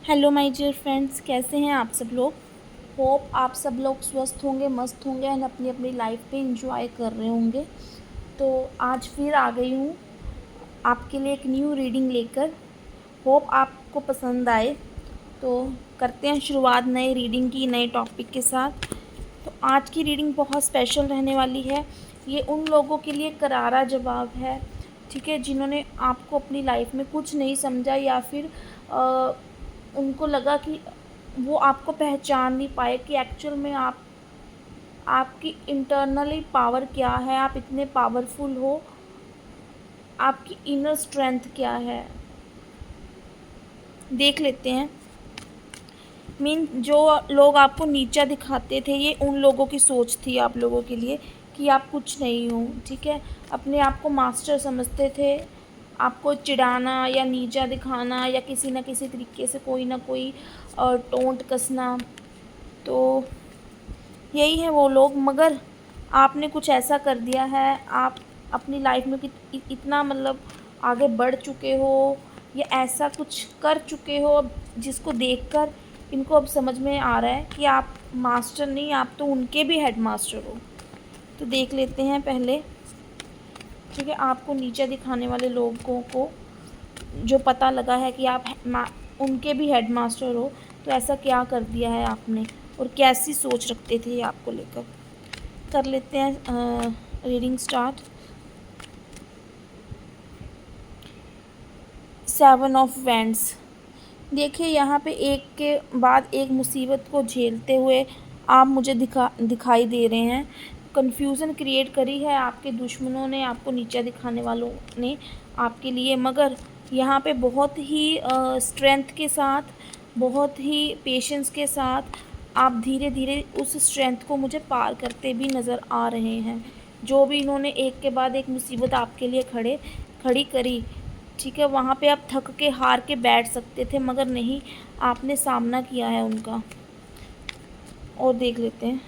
Hello my dear friends, कैसे हैं आप सब लोग। होप आप सब लोग स्वस्थ होंगे, मस्त होंगे एंड अपनी अपनी लाइफ पे इंजॉय कर रहे होंगे। तो आज फिर आ गई हूँ आपके लिए एक न्यू रीडिंग लेकर। होप आपको पसंद आए। तो करते हैं शुरुआत नए रीडिंग की, नए टॉपिक के साथ। तो आज की रीडिंग बहुत स्पेशल रहने वाली है। ये उन लोगों के लिए करारा जवाब है, ठीक है, जिन्होंने आपको अपनी लाइफ में कुछ नहीं समझा या फिर उनको लगा कि वो आपको पहचान नहीं पाए कि एक्चुअल में आपकी इंटरनली पावर क्या है, आप इतने पावरफुल हो, आपकी इनर स्ट्रेंथ क्या है। देख लेते हैं। जो लोग आपको नीचा दिखाते थे, ये उन लोगों की सोच थी आप लोगों के लिए कि आप कुछ नहीं हो, ठीक है। अपने आप को मास्टर समझते थे। आपको चिढ़ाना या नीचा दिखाना या किसी न किसी तरीके से कोई ना कोई टोंट कसना, तो यही है वो लोग। मगर आपने कुछ ऐसा कर दिया है, आप अपनी लाइफ में इतना मतलब आगे बढ़ चुके हो या ऐसा कुछ कर चुके हो अब, जिसको देखकर इनको अब समझ में आ रहा है कि आप मास्टर नहीं, आप तो उनके भी हेड मास्टर हो। तो देख लेते हैं पहले, ठीक है। आपको नीचे दिखाने वाले लोगों को जो पता लगा है कि आप उनके भी हेड मास्टर हो, तो ऐसा क्या कर दिया है आपने और कैसी सोच रखते थे ये आपको लेकर। कर लेते हैं रीडिंग स्टार्ट। 7 of wands. देखिए यहाँ पे एक के बाद एक मुसीबत को झेलते हुए आप मुझे दिखाई दे रहे हैं। कन्फ्यूज़न क्रिएट करी है आपके दुश्मनों ने, आपको नीचा दिखाने वालों ने आपके लिए। मगर यहाँ पे बहुत ही स्ट्रेंथ के साथ, बहुत ही पेशेंस के साथ आप धीरे धीरे उस स्ट्रेंथ को मुझे पार करते भी नज़र आ रहे हैं। जो भी इन्होंने एक के बाद एक मुसीबत आपके लिए खड़ी करी, ठीक है, वहाँ पे आप थक के हार के बैठ सकते थे, मगर नहीं, आपने सामना किया है उनका। और देख लेते हैं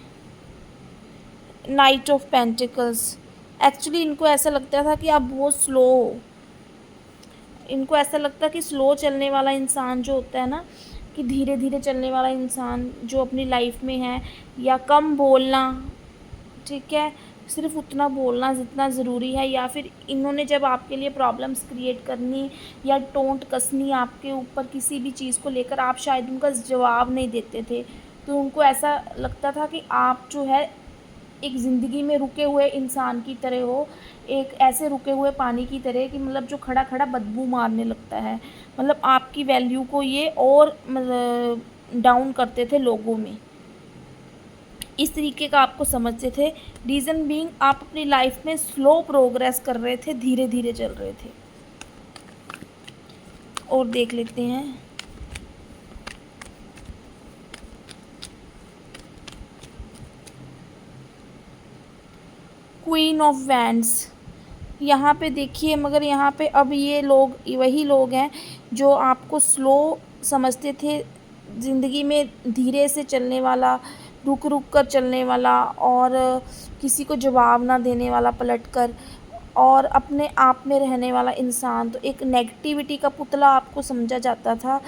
नाइट ऑफ पेंटिकल्स। एक्चुअली इनको ऐसा लगता था कि आप बहुत स्लो हो। इनको ऐसा लगता कि स्लो चलने वाला इंसान जो होता है ना, कि धीरे धीरे चलने वाला इंसान जो अपनी लाइफ में है, या कम बोलना, ठीक है, सिर्फ उतना बोलना जितना ज़रूरी है, या फिर इन्होंने जब आपके लिए प्रॉब्लम्स क्रिएट करनी या टोंट कसनी आपके ऊपर किसी भी चीज़ को लेकर, आप शायद उनका जवाब नहीं देते थे। तो उनको ऐसा लगता था कि आप जो है एक ज़िंदगी में रुके हुए इंसान की तरह हो, एक ऐसे रुके हुए पानी की तरह कि मतलब जो खड़ा खड़ा बदबू मारने लगता है। मतलब आपकी वैल्यू को ये और मतलब डाउन करते थे लोगों में, इस तरीके का आपको समझते थे। रीज़न बीइंग आप अपनी लाइफ में स्लो प्रोग्रेस कर रहे थे, धीरे धीरे चल रहे थे। और देख लेते हैं क्वीन ऑफ वैंड्स। यहाँ पे देखिए, मगर यहाँ पे अब ये लोग वही लोग हैं जो आपको स्लो समझते थे, ज़िंदगी में धीरे से चलने वाला, रुक रुक कर चलने वाला, और किसी को जवाब ना देने वाला पलट कर, और अपने आप में रहने वाला इंसान। तो एक नेगेटिविटी का पुतला आपको समझा जाता था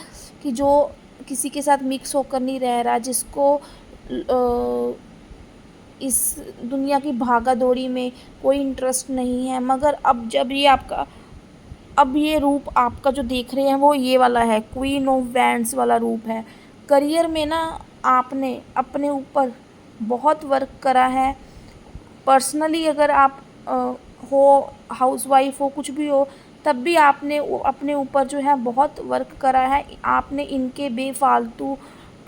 कि जो किसी के साथ मिक्स होकर नहीं रह रहा, जिसको इस दुनिया की भागा दौड़ी में कोई इंटरेस्ट नहीं है। मगर अब ये रूप आपका जो देख रहे हैं वो ये वाला है, क्वीन ऑफ वैंड्स वाला रूप है। करियर में ना आपने अपने ऊपर बहुत वर्क करा है। पर्सनली अगर आप हो, हाउसवाइफ हो, कुछ भी हो, तब भी आपने अपने ऊपर जो है बहुत वर्क करा है। आपने इनके बेफालतू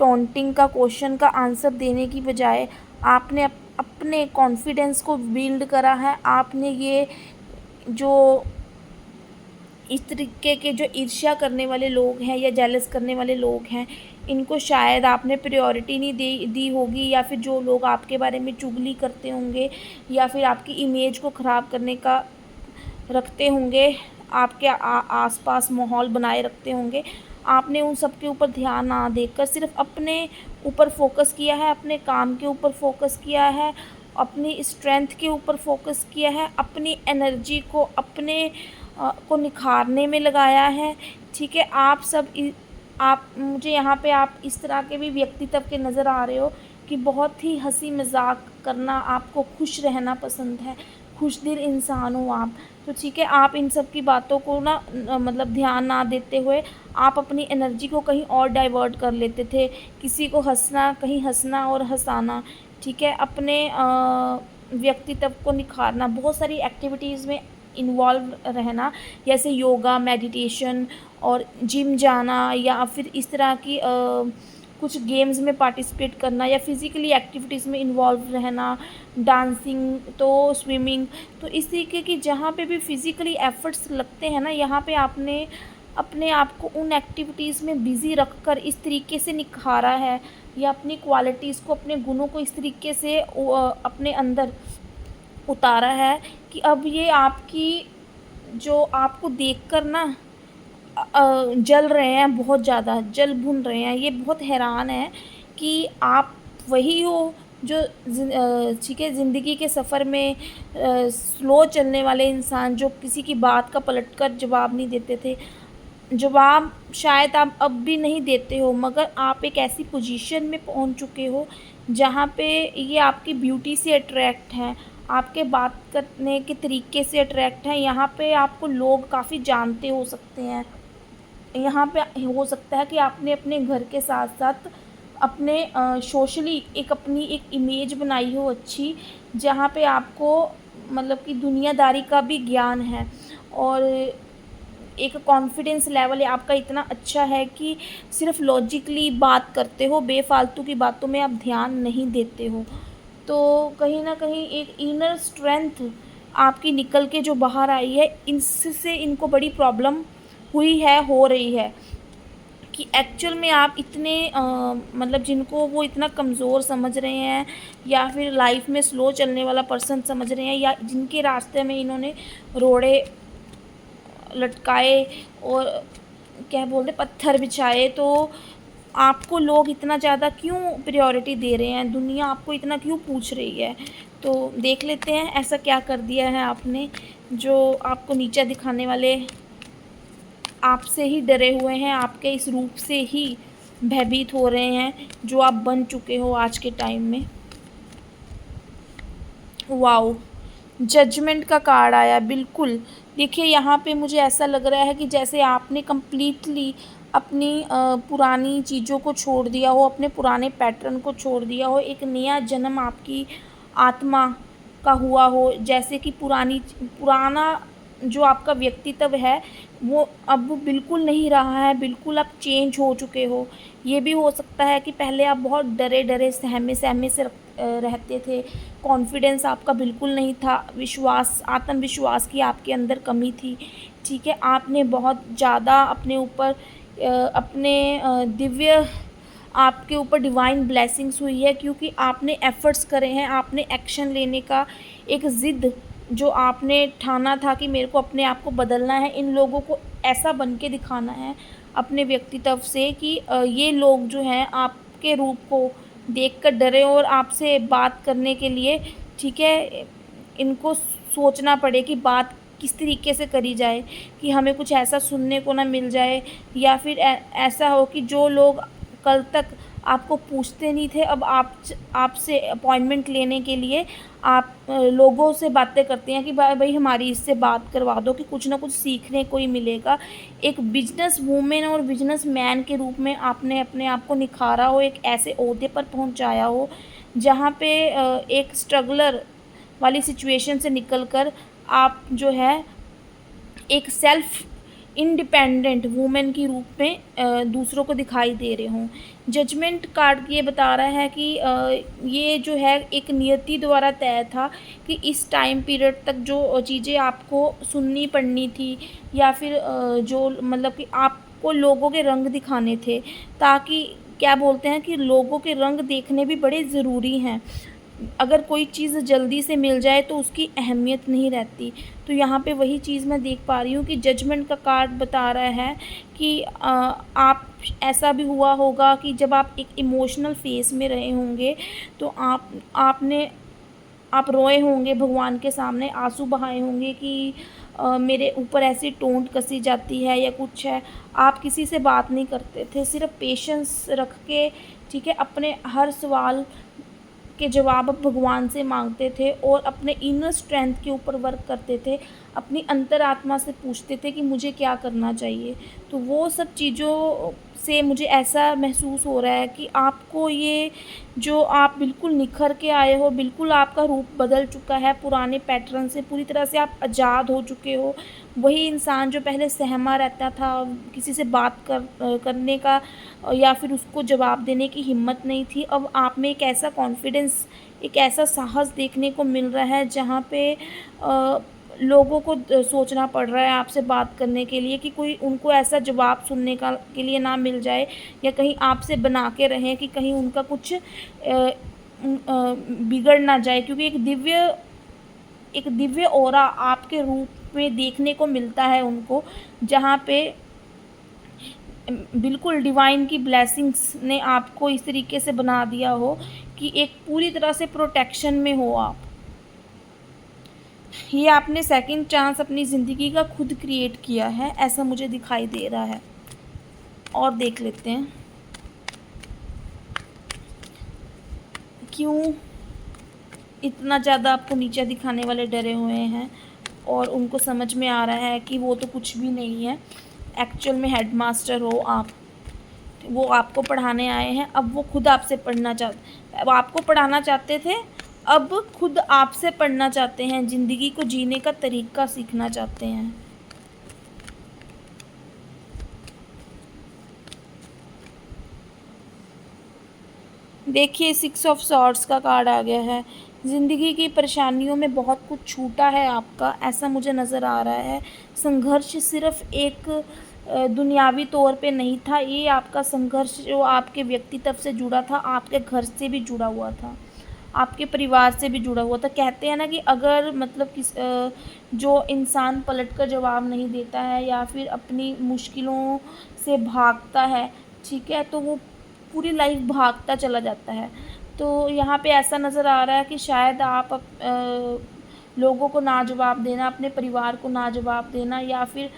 टॉन्टिंग का क्वेश्चन का आंसर देने की बजाय आपने अपने कॉन्फिडेंस को बिल्ड करा है। आपने ये जो इस तरीके के जो ईर्ष्या करने वाले लोग हैं या जेलस करने वाले लोग हैं, इनको शायद आपने प्रायोरिटी नहीं दी होगी, या फिर जो लोग आपके बारे में चुगली करते होंगे या फिर आपकी इमेज को ख़राब करने का रखते होंगे, आपके आसपास माहौल बनाए रखते होंगे, आपने उन सब के ऊपर ध्यान ना देकर सिर्फ अपने ऊपर फोकस किया है, अपने काम के ऊपर फोकस किया है, अपनी स्ट्रेंथ के ऊपर फोकस किया है, अपनी एनर्जी को अपने को निखारने में लगाया है, ठीक है। आप सब आप मुझे यहाँ पे आप इस तरह के भी व्यक्तित्व के नज़र आ रहे हो कि बहुत ही हँसी मज़ाक करना, आपको खुश रहना पसंद है, खुशदिल इंसान हो आप। तो ठीक है, आप इन सब की बातों को ना मतलब ध्यान ना देते हुए आप अपनी एनर्जी को कहीं और डाइवर्ट कर लेते थे। किसी को हँसना, कहीं हँसना और हँसाना, ठीक है? अपने व्यक्तित्व को निखारना, बहुत सारी एक्टिविटीज़ में इन्वॉल्व रहना, जैसे योगा, मेडिटेशन और जिम जाना, या फिर इस तरह की कुछ गेम्स में पार्टिसिपेट करना, या फिज़िकली एक्टिविटीज़ में इन्वॉल्व रहना, डांसिंग, तो स्विमिंग। तो इस तरीके की जहाँ पे भी फिज़िकली एफ़र्ट्स लगते हैं ना, यहाँ पे आपने अपने आप को उन एक्टिविटीज़ में बिज़ी रखकर इस तरीके से निखारा है, या अपनी क्वालिटीज़ को, अपने गुणों को इस तरीके से अपने अंदर उतारा है कि अब ये आपकी, जो आपको देखकर ना जल रहे हैं, बहुत ज़्यादा जल भुन रहे हैं, ये बहुत हैरान है कि आप वही हो जो ठीक है, ज़िंदगी के सफ़र में स्लो चलने वाले इंसान, जो किसी की बात का पलटकर जवाब नहीं देते थे। जवाब शायद आप अब भी नहीं देते हो, मगर आप एक ऐसी पोजीशन में पहुंच चुके हो जहां पे ये आपकी ब्यूटी से अट्रैक्ट हैं, आपके बात करने के तरीके से अट्रैक्ट हैं। यहाँ पे आपको लोग काफ़ी जानते हो सकते हैं। यहाँ पे हो सकता है कि आपने अपने घर के साथ-साथ अपने सोशली एक अपनी एक इमेज बनाई हो अच्छी, जहाँ पे आपको मतलब कि दुनियादारी का भी ज्ञान है, और एक कॉन्फिडेंस लेवल आपका इतना अच्छा है कि सिर्फ़ लॉजिकली बात करते हो, बेफ़ालतू की बातों में आप ध्यान नहीं देते हो। तो कहीं न कहीं एक इनर स्ट्रेंथ आपकी निकल के जो बाहर आई है, इससे इनको बड़ी प्रॉब्लम हुई है, हो रही है, कि एक्चुअल में आप इतने मतलब जिनको वो इतना कमज़ोर समझ रहे हैं, या फिर लाइफ में स्लो चलने वाला पर्सन समझ रहे हैं, या जिनके रास्ते में इन्होंने रोड़े लटकाए और क्या बोलते पत्थर बिछाए, तो आपको लोग इतना ज़्यादा क्यों प्रायोरिटी दे रहे हैं, दुनिया आपको इतना क्यों पूछ रही है। तो देख लेते हैं ऐसा क्या कर दिया है आपने, जो आपको नीचा दिखाने वाले आपसे ही डरे हुए हैं, आपके इस रूप से ही भयभीत हो रहे हैं, जो आप बन चुके हो आज के टाइम में। वाओ! जजमेंट का कार्ड आया, बिल्कुल। देखिए यहाँ पे मुझे ऐसा लग रहा है कि जैसे आपने कंप्लीटली अपनी पुरानी चीज़ों को छोड़ दिया हो, अपने पुराने पैटर्न को छोड़ दिया हो, एक नया जन्म आपकी आत्मा का हुआ हो। जैसे कि पुराना जो आपका व्यक्तित्व है, वो अब बिल्कुल नहीं रहा है, बिल्कुल आप चेंज हो चुके हो। ये भी हो सकता है कि पहले आप बहुत डरे-डरे, सहमे-सहमे से रहते थे, कॉन्फिडेंस आपका बिल्कुल नहीं था, आत्मविश्वास की आपके अंदर कमी थी, ठीक है? आपने बहुत ज़्यादा अपने ऊपर अपने दिव्य आपके ऊपर डिवाइन ब्लेसिंग्स हुई है, क्योंकि आपने एफ़र्ट्स करे हैं, आपने एक्शन लेने का एक ज़िद जो आपने ठाना था कि मेरे को अपने आप को बदलना है, इन लोगों को ऐसा बन के दिखाना है अपने व्यक्तित्व से कि ये लोग जो हैं आपके रूप को देखकर डरे और आपसे बात करने के लिए, ठीक है, इनको सोचना पड़े कि बात किस तरीके से करी जाए कि हमें कुछ ऐसा सुनने को ना मिल जाए, या फिर ऐसा हो कि जो लोग कल तक आपको पूछते नहीं थे, अब आपसे अपॉइंटमेंट लेने के लिए आप लोगों से बातें करते हैं कि भाई हमारी इससे बात करवा दो, कि कुछ ना कुछ सीखने को ही मिलेगा। एक बिजनेस वूमेन और बिजनेस मैन के रूप में आपने अपने आप को निखारा हो, एक ऐसे ओहदे पर पहुंचाया हो जहां पे एक स्ट्रगलर वाली सिचुएशन से निकलकर आप जो है एक सेल्फ इंडिपेंडेंट वूमेन के रूप में दूसरों को दिखाई दे रहे हों। जजमेंट कार्ड ये बता रहा है कि ये जो है एक नियति द्वारा तय था कि इस टाइम पीरियड तक जो चीज़ें आपको सुननी पड़नी थी, या फिर जो मतलब कि आपको लोगों के रंग दिखाने थे, ताकि क्या बोलते हैं कि लोगों के रंग देखने भी बड़े ज़रूरी हैं। अगर कोई चीज़ जल्दी से मिल जाए तो उसकी अहमियत नहीं रहती। तो यहाँ पे वही चीज़ मैं देख पा रही हूँ कि जजमेंट का कार्ड बता रहा है कि आप ऐसा भी हुआ होगा कि जब आप एक इमोशनल फ़ेज़ में रहे होंगे, तो आप रोए होंगे भगवान के सामने, आँसू बहाए होंगे कि मेरे ऊपर ऐसी टोंट कसी जाती है या कुछ है। आप किसी से बात नहीं करते थे, सिर्फ़ पेशेंस रख के, ठीक है, अपने हर सवाल के जवाब आप भगवान से मांगते थे और अपने इनर स्ट्रेंथ के ऊपर वर्क करते थे, अपनी अंतरात्मा से पूछते थे कि मुझे क्या करना चाहिए। तो वो सब चीज़ों से मुझे ऐसा महसूस हो रहा है कि आपको ये जो आप बिल्कुल निखर के आए हो, बिल्कुल आपका रूप बदल चुका है, पुराने पैटर्न से पूरी तरह से आप आज़ाद हो चुके हो। वही इंसान जो पहले सहमा रहता था, किसी से बात करने का या फिर उसको जवाब देने की हिम्मत नहीं थी, अब आप में एक ऐसा कॉन्फिडेंस, एक ऐसा साहस देखने को मिल रहा है जहाँ पे लोगों को सोचना पड़ रहा है आपसे बात करने के लिए कि कोई उनको ऐसा जवाब सुनने का के लिए ना मिल जाए या कहीं आपसे बना के रहें कि कहीं उनका कुछ बिगड़ ना जाए, क्योंकि एक दिव्य ऑरा आपके रूप में देखने को मिलता है उनको, जहाँ पे बिल्कुल डिवाइन की ब्लेसिंग्स ने आपको इस तरीके से बना दिया हो कि एक पूरी तरह से प्रोटेक्शन में हो आप। ये आपने सेकंड चांस अपनी ज़िंदगी का खुद क्रिएट किया है, ऐसा मुझे दिखाई दे रहा है। और देख लेते हैं क्यों इतना ज़्यादा आपको नीचा दिखाने वाले डरे हुए हैं और उनको समझ में आ रहा है कि वो तो कुछ भी नहीं है, एक्चुअल में हेडमास्टर हो आप। वो आपको पढ़ाने आए हैं, अब वो खुद आपसे वो आपको पढ़ाना चाहते थे, अब खुद आपसे पढ़ना चाहते हैं, ज़िंदगी को जीने का तरीका सीखना चाहते हैं। देखिए, 6 ऑफ सॉर्ड्स का कार्ड आ गया है। ज़िंदगी की परेशानियों में बहुत कुछ छूटा है आपका, ऐसा मुझे नज़र आ रहा है। संघर्ष सिर्फ़ एक दुनियावी तौर पे नहीं था, ये आपका संघर्ष जो आपके व्यक्तित्व से जुड़ा था, आपके घर से भी जुड़ा हुआ था, आपके परिवार से भी जुड़ा हुआ था। कहते हैं ना कि अगर मतलब जो इंसान पलट कर जवाब नहीं देता है या फिर अपनी मुश्किलों से भागता है, ठीक है, तो वो पूरी लाइफ भागता चला जाता है। तो यहाँ पे ऐसा नज़र आ रहा है कि शायद आप लोगों को ना जवाब देना, अपने परिवार को ना जवाब देना या फिर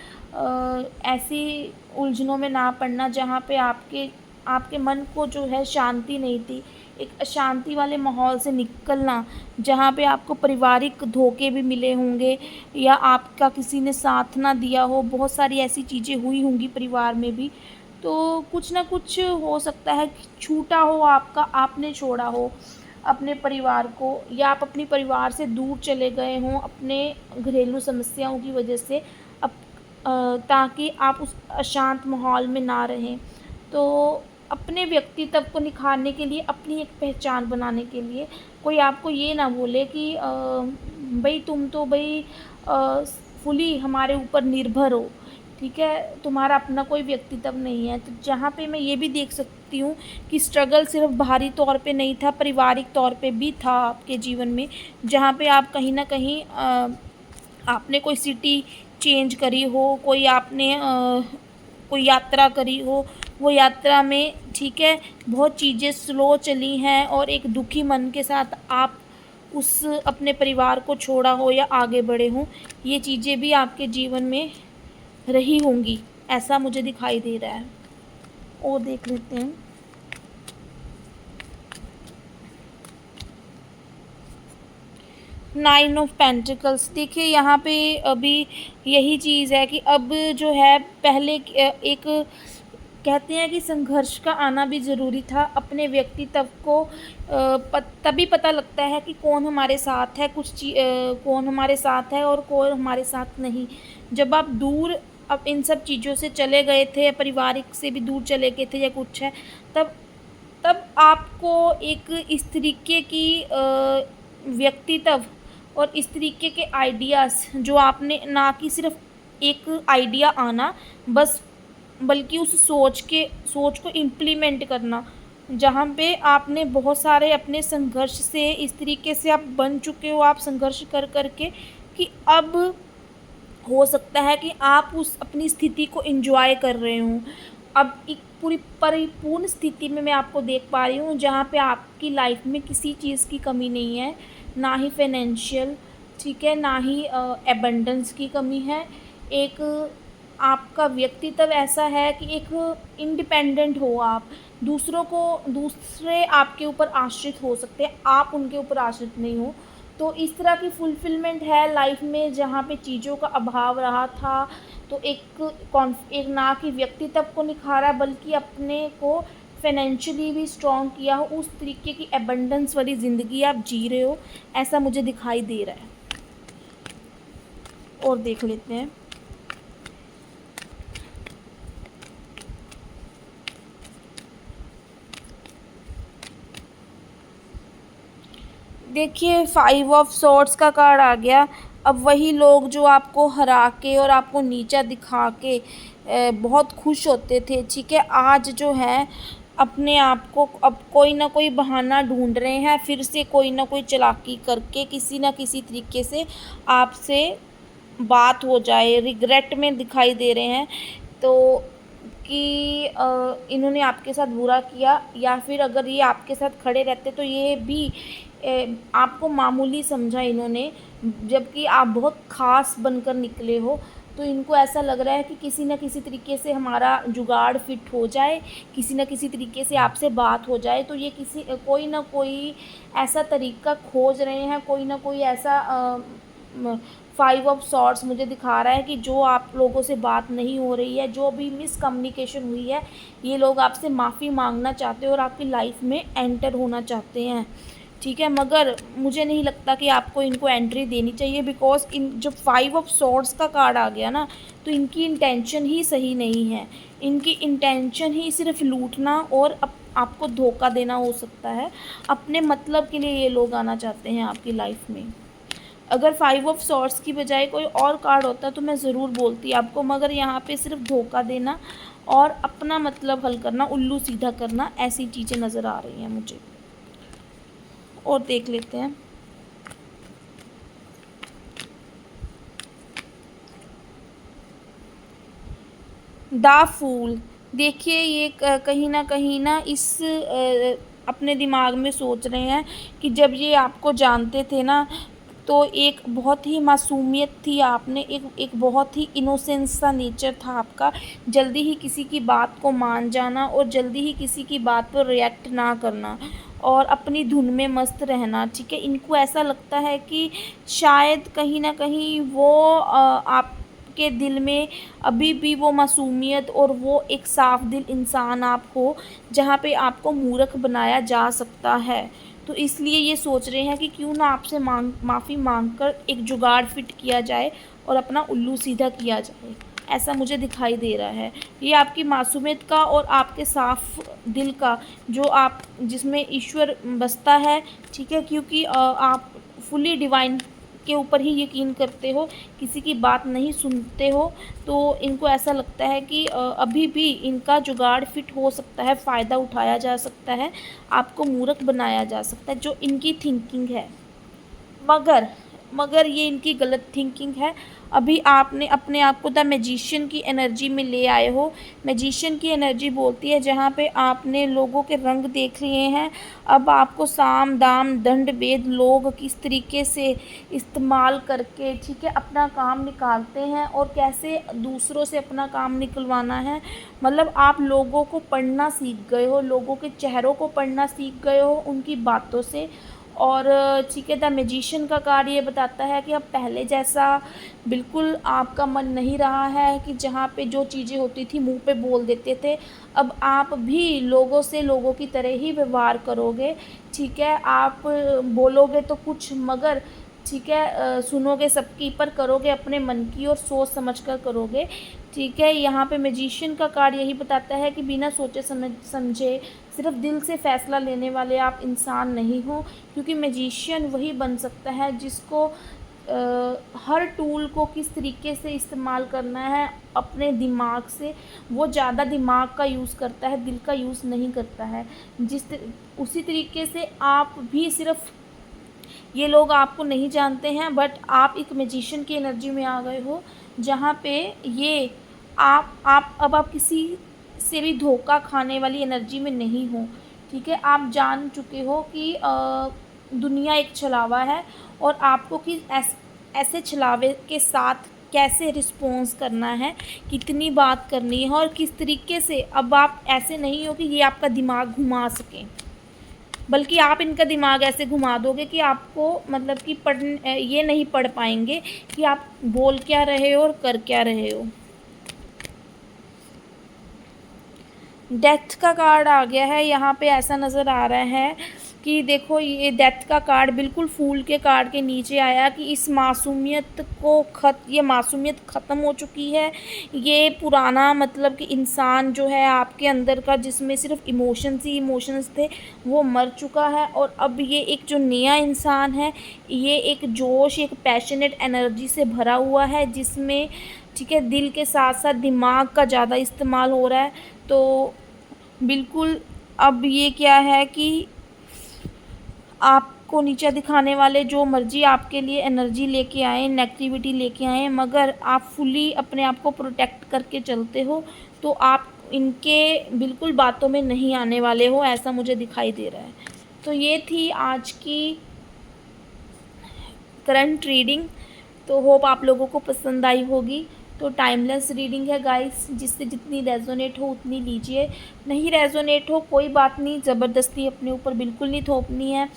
ऐसी उलझनों में ना पड़ना जहाँ पे आपके मन को जो है शांति नहीं थी, एक अशांति वाले माहौल से निकलना, जहाँ पे आपको पारिवारिक धोखे भी मिले होंगे या आपका किसी ने साथ ना दिया हो, बहुत सारी ऐसी चीज़ें हुई होंगी परिवार में भी। तो कुछ ना कुछ हो सकता है कि छूटा हो आपका, आपने छोड़ा हो अपने परिवार को या आप अपने परिवार से दूर चले गए हों अपने घरेलू समस्याओं की वजह से, अब ताकि आप उस अशांत माहौल में ना रहें। तो अपने व्यक्तित्व को निखारने के लिए, अपनी एक पहचान बनाने के लिए कोई आपको ये ना बोले कि भई तुम तो भई फुली हमारे ऊपर निर्भर हो, ठीक है, तुम्हारा अपना कोई व्यक्तित्व नहीं है। तो जहाँ पे मैं ये भी देख सकती हूँ कि स्ट्रगल सिर्फ बाहरी तौर पे नहीं था, पारिवारिक तौर पे भी था आपके जीवन में, जहाँ पे आप कहीं न कहीं आपने कोई सिटी चेंज करी हो, कोई यात्रा करी हो, वो यात्रा में, ठीक है, बहुत चीज़ें स्लो चली हैं और एक दुखी मन के साथ आप उस अपने परिवार को छोड़ा हो या आगे बढ़े हों, ये चीज़ें भी आपके जीवन में रही होंगी, ऐसा मुझे दिखाई दे रहा है। और देख लेते हैं। नाइन ऑफ पेंटिकल्स, देखिए यहाँ पे अभी यही चीज़ है कि अब जो है पहले एक कहते हैं कि संघर्ष का आना भी ज़रूरी था। अपने व्यक्तित्व को तभी पता लगता है कि कौन हमारे साथ है, कौन हमारे साथ है और कौन हमारे साथ नहीं। जब आप दूर अब इन सब चीज़ों से चले गए थे, पारिवारिक से भी दूर चले गए थे या कुछ है, तब तब आपको एक इस तरीके की व्यक्तित्व और इस तरीके के आइडियाज़ जो आपने, ना कि सिर्फ एक आइडिया आना बस, बल्कि उस सोच को इम्प्लीमेंट करना, जहाँ पे आपने बहुत सारे अपने संघर्ष से इस तरीके से आप बन चुके हो, आप संघर्ष कर कर के, कि अब हो सकता है कि आप उस अपनी स्थिति को एंजॉय कर रहे हों। अब एक पूरी परिपूर्ण स्थिति में मैं आपको देख पा रही हूँ जहाँ पे आपकी लाइफ में किसी चीज़ की कमी नहीं है, ना ही फाइनेंशियल, ठीक है, ना ही एबंडेंस की कमी है। एक आपका व्यक्तित्व ऐसा है कि एक इंडिपेंडेंट हो आप, दूसरे आपके ऊपर आश्रित हो सकते हैं, आप उनके ऊपर आश्रित नहीं हो। तो इस तरह की फुलफ़िलमेंट है लाइफ़ में जहाँ पे चीज़ों का अभाव रहा था। तो एक ना कि व्यक्तित्व को निखारा बल्कि अपने को फ़ाइनेंशियली भी स्ट्रॉन्ग किया हो, उस तरीके की एबंडेंस वाली ज़िंदगी आप जी रहे हो, ऐसा मुझे दिखाई दे रहा है। और देख लेते हैं। देखिए, 5 ऑफ सॉर्ड्स का कार्ड आ गया। अब वही लोग जो आपको हरा के और आपको नीचा दिखा के बहुत खुश होते थे, ठीक है, आज जो है अपने आप को अब कोई ना कोई बहाना ढूँढ रहे हैं, फिर से कोई ना कोई चालाकी करके किसी न किसी तरीके से आपसे बात हो जाए, रिग्रेट में दिखाई दे रहे हैं। तो कि इन्होंने आपके साथ बुरा किया, या फिर अगर ये आपके साथ खड़े रहते तो ये भी आपको मामूली समझा इन्होंने, जबकि आप बहुत ख़ास बनकर निकले हो। तो इनको ऐसा लग रहा है कि किसी न किसी तरीके से हमारा जुगाड़ फिट हो जाए, किसी न किसी तरीके से आपसे बात हो जाए। तो ये कोई ना कोई ऐसा तरीका खोज रहे हैं, कोई ना कोई ऐसा 5 ऑफ सॉर्ड्स मुझे दिखा रहा है कि जो आप लोगों से बात नहीं हो रही है, जो भी मिसकम्युनिकेशन हुई है, ये लोग आपसे माफ़ी मांगना चाहते हैं और आपकी लाइफ में एंटर होना चाहते हैं, ठीक है। मगर मुझे नहीं लगता कि आपको इनको एंट्री देनी चाहिए, बिकॉज़ इन जब 5 ऑफ सॉर्ड्स का कार्ड आ गया ना, तो इनकी इंटेंशन ही सही नहीं है। इनकी इंटेंशन ही सिर्फ लूटना और आपको धोखा देना हो सकता है। अपने मतलब के लिए ये लोग आना चाहते हैं आपकी लाइफ में। अगर 5 ऑफ सॉर्ड्स की बजाय कोई और कार्ड होता तो मैं ज़रूर बोलती आपको, मगर यहाँ पे सिर्फ धोखा देना और अपना मतलब हल करना, उल्लू सीधा करना, ऐसी चीज़ें नज़र आ रही हैं मुझे। और देख लेते हैं। द फूल। देखिए, ये कहीं न कहीं ना अपने दिमाग में सोच रहे हैं कि जब ये आपको जानते थे ना, तो एक बहुत ही मासूमियत थी आप में, एक बहुत ही इनोसेंस सा नेचर था आपका। जल्दी ही किसी की बात को मान जाना और जल्दी ही किसी की बात पर रिएक्ट ना करना और अपनी धुन में मस्त रहना, ठीक है। इनको ऐसा लगता है कि शायद कहीं न कहीं वो आपके दिल में अभी भी वो मासूमियत और वो एक साफ दिल इंसान आप हो, जहाँ पे आपको मूर्ख बनाया जा सकता है। तो इसलिए ये सोच रहे हैं कि क्यों ना आपसे माफ़ी मांग कर एक जुगाड़ फिट किया जाए और अपना उल्लू सीधा किया जाए। ऐसा मुझे दिखाई दे रहा है। ये आपकी मासूमियत का और आपके साफ दिल का, जो आप जिसमें ईश्वर बसता है, ठीक है, क्योंकि आप फुली डिवाइन के ऊपर ही यकीन करते हो, किसी की बात नहीं सुनते हो। तो इनको ऐसा लगता है कि अभी भी इनका जुगाड़ फिट हो सकता है, फ़ायदा उठाया जा सकता है, आपको मूर्ख बनाया जा सकता है, जो इनकी थिंकिंग है। मगर मगर ये इनकी गलत थिंकिंग है। अभी आपने अपने आप को द मैजिशियन की एनर्जी में ले आए हो। मैजिशियन की एनर्जी बोलती है जहाँ पे आपने लोगों के रंग देख लिए हैं, अब आपको साम दाम दंड भेद लोग किस तरीके से इस्तेमाल करके, ठीक है, अपना काम निकालते हैं और कैसे दूसरों से अपना काम निकलवाना है। मतलब आप लोगों को पढ़ना सीख गए हो, लोगों के चेहरों को पढ़ना सीख गए हो उनकी बातों से। और ठीक है, द मैजिशियन का कार्ड ये बताता है कि अब पहले जैसा बिल्कुल आपका मन नहीं रहा है कि जहाँ पे जो चीज़ें होती थी मुंह पे बोल देते थे। अब आप भी लोगों से लोगों की तरह ही व्यवहार करोगे, ठीक है। आप बोलोगे तो कुछ, मगर ठीक है, सुनोगे सबकी, पर करोगे अपने मन की और सोच समझ कर करोगे, ठीक है। यहाँ पे मैजिशियन का कार्ड यही बताता है कि बिना सोचे समझे सिर्फ दिल से फ़ैसला लेने वाले आप इंसान नहीं हो, क्योंकि मैजिशियन वही बन सकता है जिसको हर टूल को किस तरीके से इस्तेमाल करना है अपने दिमाग से। वो ज़्यादा दिमाग का यूज़ करता है, दिल का यूज़ नहीं करता है। उसी तरीके से आप भी सिर्फ, ये लोग आपको नहीं जानते हैं, बट आप एक मैजिशियन की एनर्जी में आ गए हो, जहाँ पे ये आप किसी से भी धोखा खाने वाली एनर्जी में नहीं हो, ठीक है। आप जान चुके हो कि दुनिया एक छलावा है और आपको ऐसे छलावे के साथ कैसे रिस्पॉन्स करना है, कितनी बात करनी है और किस तरीके से। अब आप ऐसे नहीं हो कि ये आपका दिमाग घुमा सकें, बल्कि आप इनका दिमाग ऐसे घुमा दोगे कि आपको मतलब कि ये नहीं पढ़ पाएंगे कि आप बोल क्या रहे हो और कर क्या रहे हो। डेथ का कार्ड आ गया है यहाँ पे। ऐसा नज़र आ रहा है कि देखो ये डेथ का कार्ड बिल्कुल फूल के कार्ड के नीचे आया कि इस मासूमियत को ये मासूमियत ख़त्म हो चुकी है। ये पुराना मतलब कि इंसान जो है आपके अंदर का, जिसमें सिर्फ इमोशंस ही इमोशंस थे, वो मर चुका है। और अब ये एक जो नया इंसान है, ये एक जोश, एक पैशनेट एनर्जी से भरा हुआ है, जिसमें ठीक है दिल के साथ साथ दिमाग का ज़्यादा इस्तेमाल हो रहा है। तो बिल्कुल अब ये क्या है कि आपको नीचा दिखाने वाले जो मर्जी आपके लिए एनर्जी लेके आए, नेगेटिविटी लेके आए, मगर आप फुली अपने आप को प्रोटेक्ट करके चलते हो तो आप इनके बिल्कुल बातों में नहीं आने वाले हो, ऐसा मुझे दिखाई दे रहा है। तो ये थी आज की करंट रीडिंग। तो होप आप लोगों को पसंद आई होगी। तो टाइमलेस रीडिंग है गाइस, जिससे जितनी रेजोनेट हो उतनी लीजिए, नहीं रेजोनेट हो कोई बात नहीं, ज़बरदस्ती अपने ऊपर बिल्कुल नहीं थोपनी है।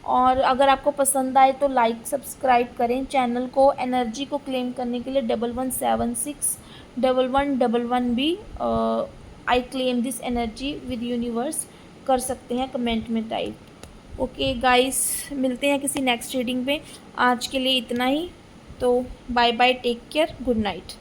और अगर आपको पसंद आए तो लाइक सब्सक्राइब करें चैनल को। एनर्जी को क्लेम करने के लिए 1176 1111 भी I claim this energy with universe कर सकते हैं कमेंट में टाइप। ओके गाइस, मिलते हैं किसी नेक्स्ट रीडिंग पे। आज के लिए इतना ही। तो bye bye, take care, good night.